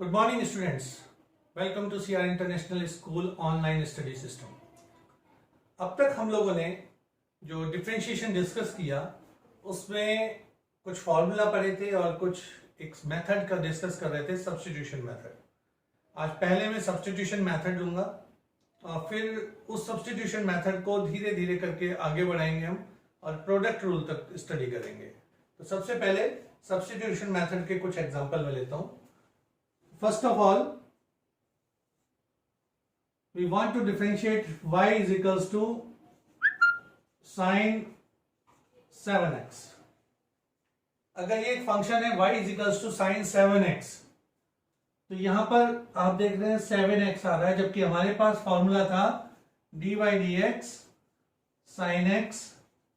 Good morning students, welcome to CR international school online study system. अब तक हम लोगों ने जो डिफरेंशिएशन डिस्कस किया उसमें कुछ फॉर्मूला पढ़े थे और कुछ एक मेथड का डिस्कस कर रहे थे, सब्स्टिट्यूशन मेथड। आज पहले मैं सब्स्टिट्यूशन मेथड लूंगा और फिर उस सब्स्टिट्यूशन मेथड को धीरे धीरे करके आगे बढ़ाएंगे हम और प्रोडक्ट रूल तक स्टडी करेंगे। तो सबसे पहले सब्स्टिट्यूशन मेथड के कुछ एग्जांपल मैं लेता हूं। First of all, we want to differentiate y is equals to sin 7x। अगर ये एक फंक्शन है y is equals to sin 7x, तो यहां पर आप देख रहे हैं 7x आ रहा है, जबकि हमारे पास फॉर्मूला था dy dx sin x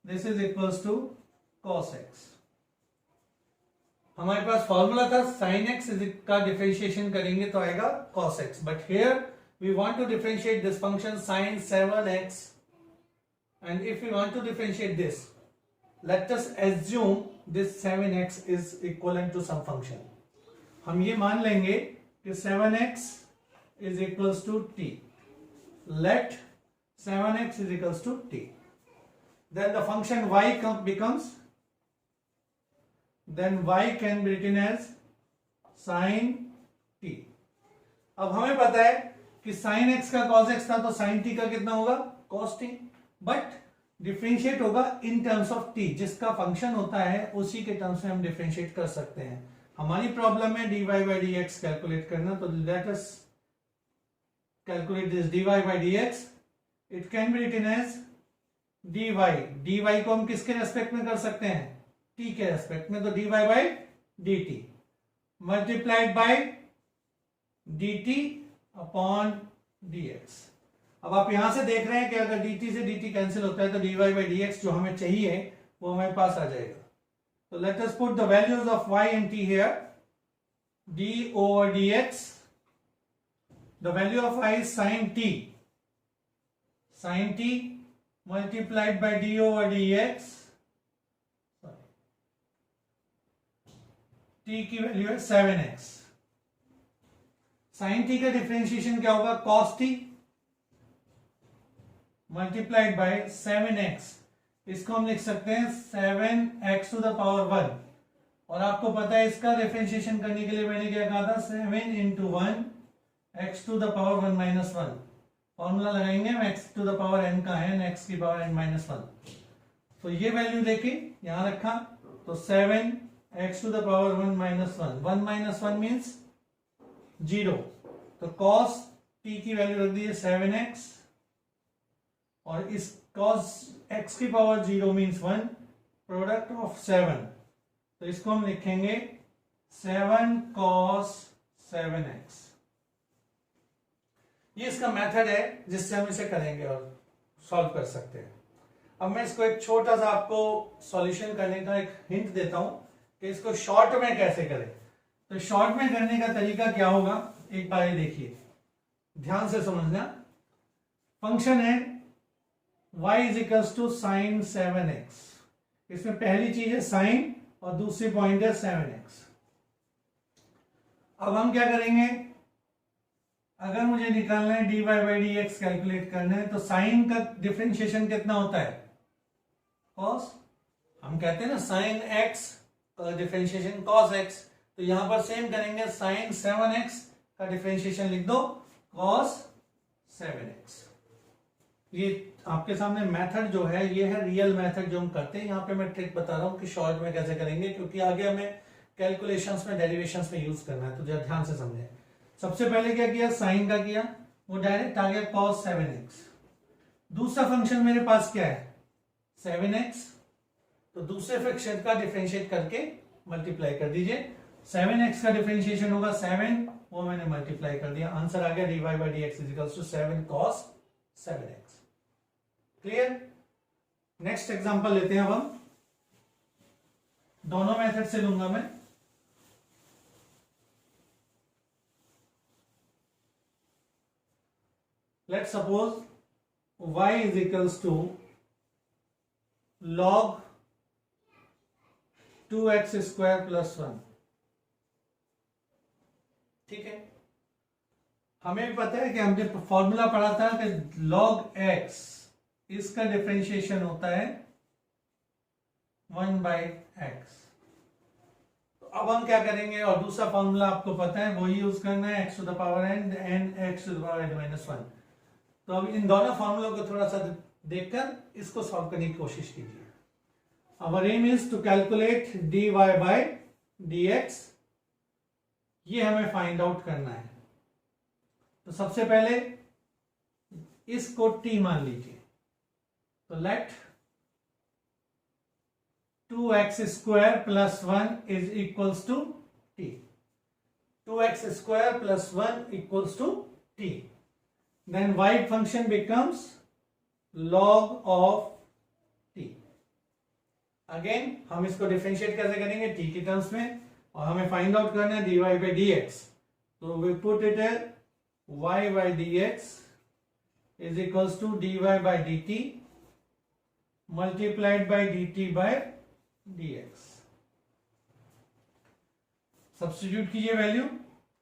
this is equals to cos x। हमारे पास फॉर्मूला था sin x का डिफरेंशिएशन करेंगे तो आएगा cos x, but here we want to differentiate this function sin 7x and if we want to differentiate this, let us assume this 7x is equivalent to some function. हम ये मान लेंगे कि 7x is equals to t। Let 7x is equals to t, then the function y becomes, then y can be written as sin t। अब हमें पता है कि sin x का cos x था तो sin t का कितना होगा cos t, बट डिफरेंशिएट होगा इन टर्म्स ऑफ t। जिसका फंक्शन होता है उसी के टर्म्स में हम डिफरेंशिएट कर सकते हैं। हमारी प्रॉब्लम है dy by dx कैलकुलेट करना, तो let us calculate this dy by dx। It can be written as dy को हम किसके रेस्पेक्ट में कर सकते हैं, t के रेस्पेक्ट में, तो dy by dt multiplied by dt upon dx। अब आप यहां से देख रहे हैं कि अगर dt से dt कैंसिल होता है तो dy बाई dx जो हमें चाहिए वो हमारे पास आ जाएगा। तो let us put the values of y and t here. d over dx, the value of y is sin t multiplied by d over dx। t की वैल्यू है 7x। sin t का डिफरेंशिएशन क्या होगा, cos t multiplied by 7x। इसको हम लिख सकते हैं 7x टू द पावर 1, और आपको पता है इसका डिफरेंशिएशन करने के लिए मैंने क्या कहा था, 7 into 1 x to the power 1 minus 1। Formula लगाएंगे हम, x to the power n का है, x की पावर n माइनस 1। तो ये वैल्यू लेके यहां रखा तो 7x to the power 1 minus 1, 1 minus 1 means 0। तो cos t की वैल्यू रख दी है 7x, और इस cos x की पावर 0 means 1, प्रोडक्ट ऑफ 7। तो इसको हम लिखेंगे 7 cos 7x। ये इसका मेथड है जिससे हम इसे करेंगे और सॉल्व कर सकते हैं। अब मैं इसको एक छोटा सा आपको सॉल्यूशन करने का एक हिंट देता हूं कि इसको शॉर्ट में कैसे करें। तो शॉर्ट में करने का तरीका क्या होगा, एक बार ये देखिए, ध्यान से समझना। फंक्शन है y is equals to sine 7x। इसमें पहली चीज है साइन और दूसरी पॉइंट है 7x। अब हम क्या करेंगे, अगर मुझे निकालना है dy बाई dx कैलकुलेट करना है, तो साइन का डिफरेंशिएशन कितना होता है, cos। हम कहते हैं ना sine x differentiation cos x, तो यहां पर सेम करेंगे, sin 7x का डिफरेंशिएशन लिख दो cos 7x। ये आपके सामने मेथड जो है ये है रियल मेथड जो हम करते हैं। यहां पे मैं ट्रिक बता रहा हूं कि शॉर्ट में कैसे करेंगे, क्योंकि आगे हमें कैलकुलेशंस में डेरिवेशंस में यूज करना है, तो जरा ध्यान से समझें। सबसे पहले क्या किया, साइन का किया, वो डायरेक्ट आ गया cos 7x। दूसरा फंक्शन मेरे पास क्या है 7x, तो दूसरे फ्रैक्शन का डिफरेंशिएट करके मल्टीप्लाई कर दीजिए। 7x का डिफरेंशिएशन होगा 7, वो मैंने मल्टीप्लाई कर दिया, आंसर आ गया dy by dx is equals to 7 cos 7x। Clear. Next example लेते हैं। अब हम दोनों मेथड से लूंगा मैं। Let's suppose y is equals to log 2x square plus 1। ठीक है, हमें भी पता है कि हमने फॉर्मूला पढ़ा था कि log x इसका डिफरेंशिएशन होता है 1/x। तो अब हम क्या करेंगे, और दूसरा फॉर्मूला आपको पता है वही यूज करना है, x to the power n and x to the power n minus 1। तो अब इन दोनों फॉर्मूलों को थोड़ा सा देखकर इसको सॉल्व करने की कोशिश कीजिए। Our aim is to calculate dy by dx, ये हमें फाइंड आउट करना है। तो सबसे पहले इसको t मान लीजिए, तो late 2x square plus 1 is equals to t। 2x square plus 1 equals to t। Then y function becomes log of t। Again हम इसको डिफरेंशिएट कैसे करेंगे, t के टर्म्स में, और हमें फाइंड आउट करना है dy by dx। तो वी पुट इट है y by dx is equals to dy by dt multiplied by dt by dx। Substitute कीजिए value,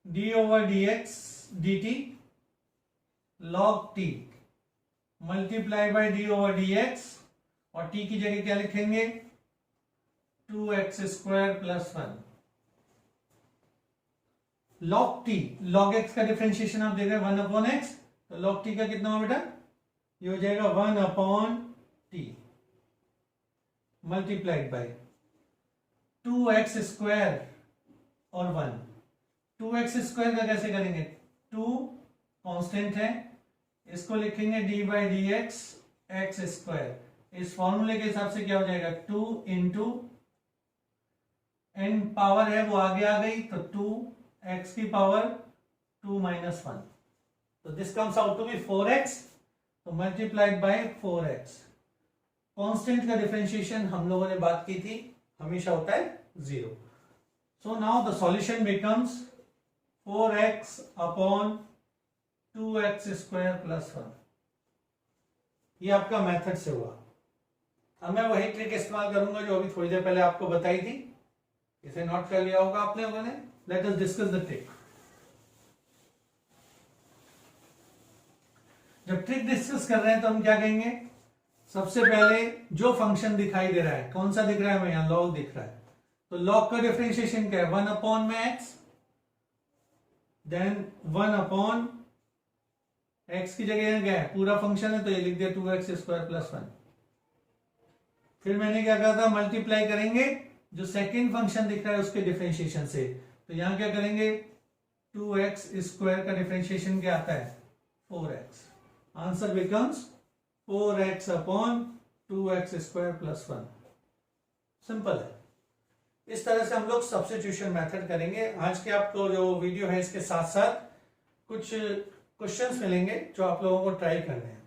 d over dx dt log t multiply by d over dx, और t की जगह क्या लिखेंगे 2x square plus 1 log t। log x का differentiation आप देख रहे हैं 1 अपॉन x, तो log t का कितना हो बेटा, ये हो जाएगा 1 upon t multiplied by 2x square और 1। 2x स्क्वायर का कैसे करेंगे, 2 कांस्टेंट है, इसको लिखेंगे d by D x x square. इस फॉर्मूले के हिसाब से क्या हो जाएगा 2 इंटू एन पावर है वो आगे आ गई, तो 2x की पावर 2 माइनस 1, तो this comes out to be 4x, तो मल्टीप्लाइड बाय 4x। कांस्टेंट का डिफरेंशिएशन हम लोगों ने बात की थी हमेशा होता है 0। So now the solution becomes 4x upon 2x square plus 1। ये आपका मेथड से हुआ। अब मैं वही ट्रिक इस्तेमाल करूंगा जो अभी थोड़ी देर पहले आपको बताई थी, इसे नोट कर लिया होगा आपने लोगों ने। Late us discuss the trick. जब ट्रिक डिस्कस कर रहे हैं तो हम क्या कहेंगे, सबसे पहले जो फंक्शन दिखाई दे रहा है, कौन सा दिख रहा है हमें, यहां लॉग दिख रहा है, तो लॉग का डिफरेंशिएशन क्या है 1 अपॉन में एक्स, देन 1 अपॉन एक्स की जगह यहां क्या है पूरा फंक्शन है, तो ये लिख दिया 2x स्क्वायर प्लस 1। फिर मैंने क्या कहा था, मल्टीप्लाई करेंगे जो सेकंड फंक्शन दिख रहा है उसके डिफरेंशिएशन से, तो यहां क्या करेंगे 2x स्क्वायर का डिफरेंशिएशन क्या आता है 4x। Answer becomes 4x upon 2x square plus 1। Simple है। इस तरह से हम लोग सब्स्टिट्यूशन मेथड करेंगे। आज के आपको जो वीडियो है इसके साथ साथ कुछ क्वेश्चंस मिलेंगे जो आप लोगों को ट्राई करने हैं।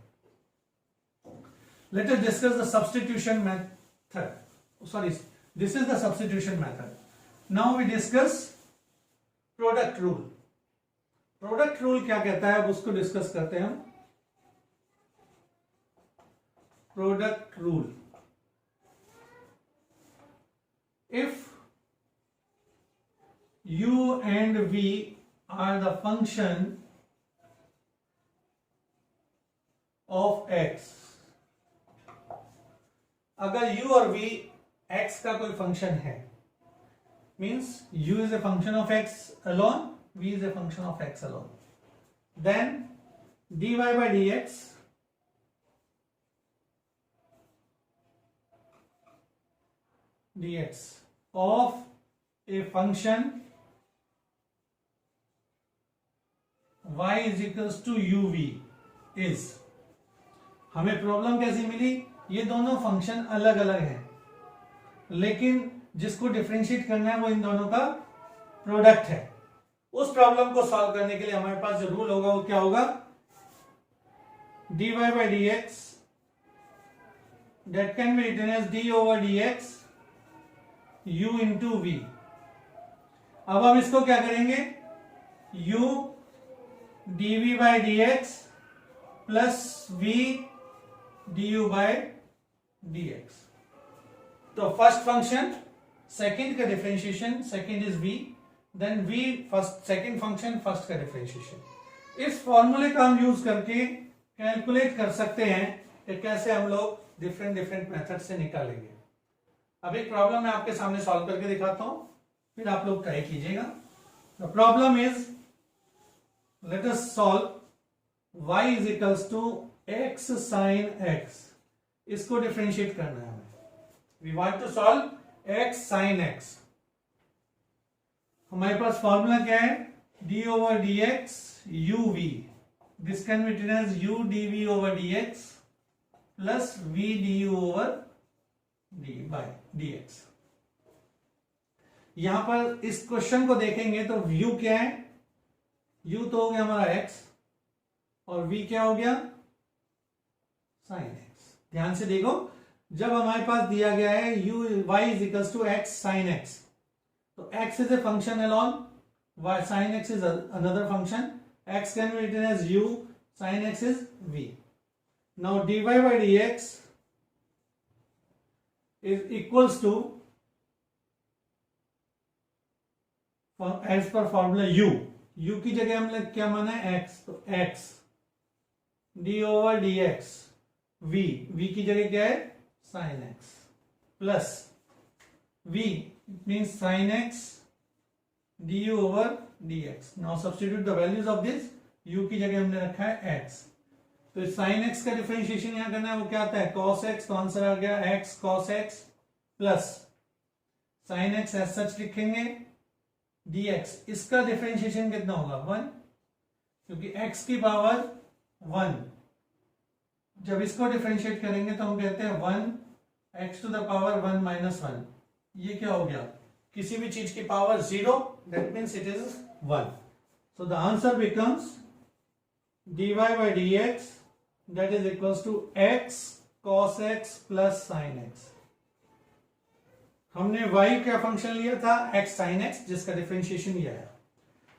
Let us discuss the substitution method. Sorry, this is the substitution method. Now we discuss product rule. Product rule क्या कहता है अब उसको डिस्कस करते हैं हम। Product rule, if u and v are the function of x, अगर u और v x का कोई फंक्शन है, means u is a function of x alone, v is a function of x alone, then dy by dx of a function y is equals to uv is, हमें problem कैसी मिली, ये दोनों function अलग अलग हैं लेकिन जिसको डिफरेंशिएट करना है वो इन दोनों का प्रोडक्ट है। उस प्रॉब्लम को सॉल्व करने के लिए हमारे पास जो रूल होगा वो क्या होगा, dy by dx that can be written as d over dx u into v। अब हम इसको क्या करेंगे, u dv by dx plus v du by dx। तो फर्स्ट फंक्शन सेकंड का differentiation, second is v, then we first second function first का differentiation. इस फॉर्मूले का हम यूज करके कैलकुलेट कर सकते हैं कि कैसे हम लोग डिफरेंट मेथड से निकालेंगे। अब एक प्रॉब्लम मैं आपके सामने सॉल्व करके दिखाता हूं, फिर आप लोग ट्राई कीजिएगा। The problem is, let us solve y is equals to x sin x। इसको डिफरेंशिएट करना है हमें। We want to solve x sin x। हमारे पास फॉर्मूला क्या है, d over dx uv। This can be written as u dv over dx plus v du over d by dx। यहां पर इस क्वेश्चन को देखेंगे तो u क्या है, u तो हो गया हमारा x और v क्या हो गया, sin x। ध्यान से देखो, जब हमारे पास दिया गया है y is equals to x sin x, तो x is a function alone, y sin x is another function, x can be written as u, sin x is v. Now dy by dx is equals to, as per formula u की जगह हम लोग क्या माना है x, तो x d over dx v की जगह क्या है sin x plus v means sin x du over dx। now substitute the values of this, u की जगह हमने रखा है x, तो sin x का डिफरेंशिएशन यहां करना है, वो क्या आता है cos x, तो आंसर आ गया x cos x plus sin x as such लिखेंगे dx। इसका डिफरेंशिएशन कितना होगा 1, क्योंकि x की पावर 1। जब इसको डिफरेंशिएट करेंगे तो हम कहते हैं 1 x to the power 1 minus 1। ये क्या हो गया, किसी भी चीज की power 0, that means it is 1। So the answer becomes dy by dx that is equals to x cos x plus sin x। हमने y का फंक्शन लिया था x sin x, जिसका डिफरेंशिएशन लिया है।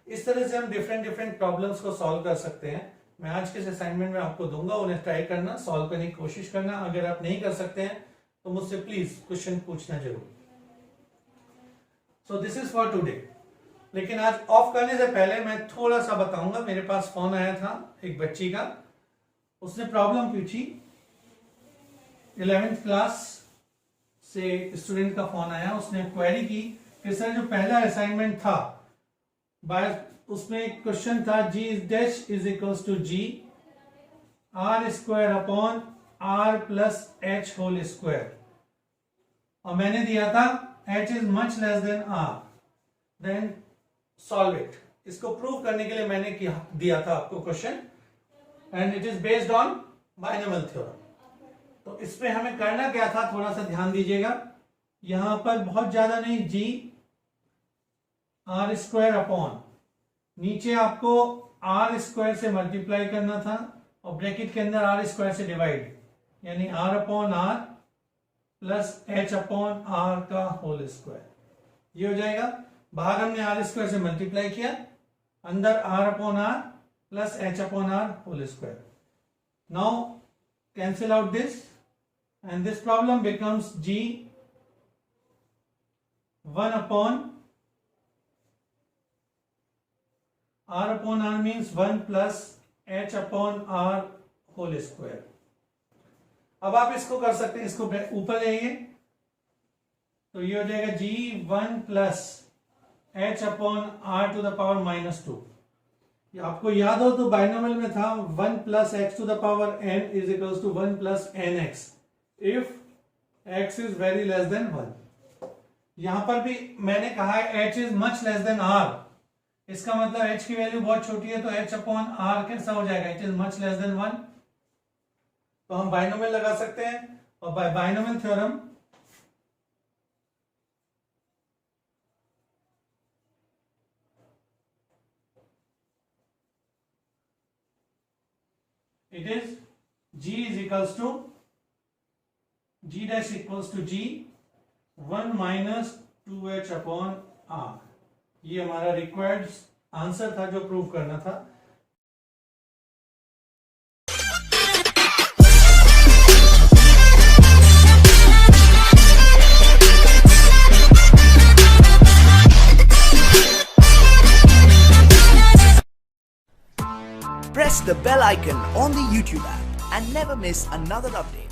इस तरह से हम डिफरेंट प्रॉब्लम्स को सॉल्व कर सकते हैं। मैं आज के असाइनमेंट में आपको दूंगा, उन्हें ट्राई करना, सॉल्व करने की कोशिश करना। अगर आप नहीं कर सकते हैं तो मुझसे प्लीज क्वेश्चन पूछना जरूर। So this is for today. लेकिन आज ऑफ करने से पहले मैं थोड़ा सा बताऊंगा। मेरे पास फोन आया था एक बच्ची का, उसने प्रॉब्लम पूछी। 11th क्लास से स्टूडेंट का फोन आया, उसने क्वेरी की कि सर जो पहला असाइनमेंट था उसमें एक क्वेश्चन था g dash is equals to g r square upon r plus h whole square, और मैंने दिया था h is much less than r, then solve it. इसको प्रूव करने के लिए मैंने दिया था आपको question, and it is based on binomial theorem. तो इसमें हमें करना क्या था, थोड़ा सा ध्यान दीजिएगा। यहां पर बहुत ज्यादा नहीं, g r स्क्वायर अपॉन, नीचे आपको r स्क्वायर से मल्टीप्लाई करना था और ब्रैकेट के अंदर r स्क्वायर से डिवाइड, यानी r अपॉन r प्लस h अपॉन r का होल स्क्वायर। ये हो जाएगा। बाहर हमने r स्क्वायर से मल्टीप्लाई किया, अंदर r अपॉन r प्लस h अपॉन r whole square. Now cancel out this and this problem becomes g 1 upon r upon r means 1 plus h upon r whole square। अब आप इसको कर सकते हैं, इसको ऊपर ले आइए तो ये हो जाएगा g 1 plus h upon r to the power minus 2। आपको याद हो तो बाइनोमियल में था 1 plus x to the power n is equals to 1 plus nx if x is very less than 1। यहां पर भी मैंने कहा है h is much less than r, इसका मतलब h की वैल्यू बहुत छोटी है, तो h अपॉन r कैसा हो जाएगा, it is much less than 1। तो हम बाइनोमियल लगा सकते हैं, और by binomial theorem it is g is equals to g dash equals to g 1 minus 2h upon r। ये हमारा रिक्वायर्ड आंसर था जो प्रूव करना था। press the bell icon on the YouTube app and never miss another update.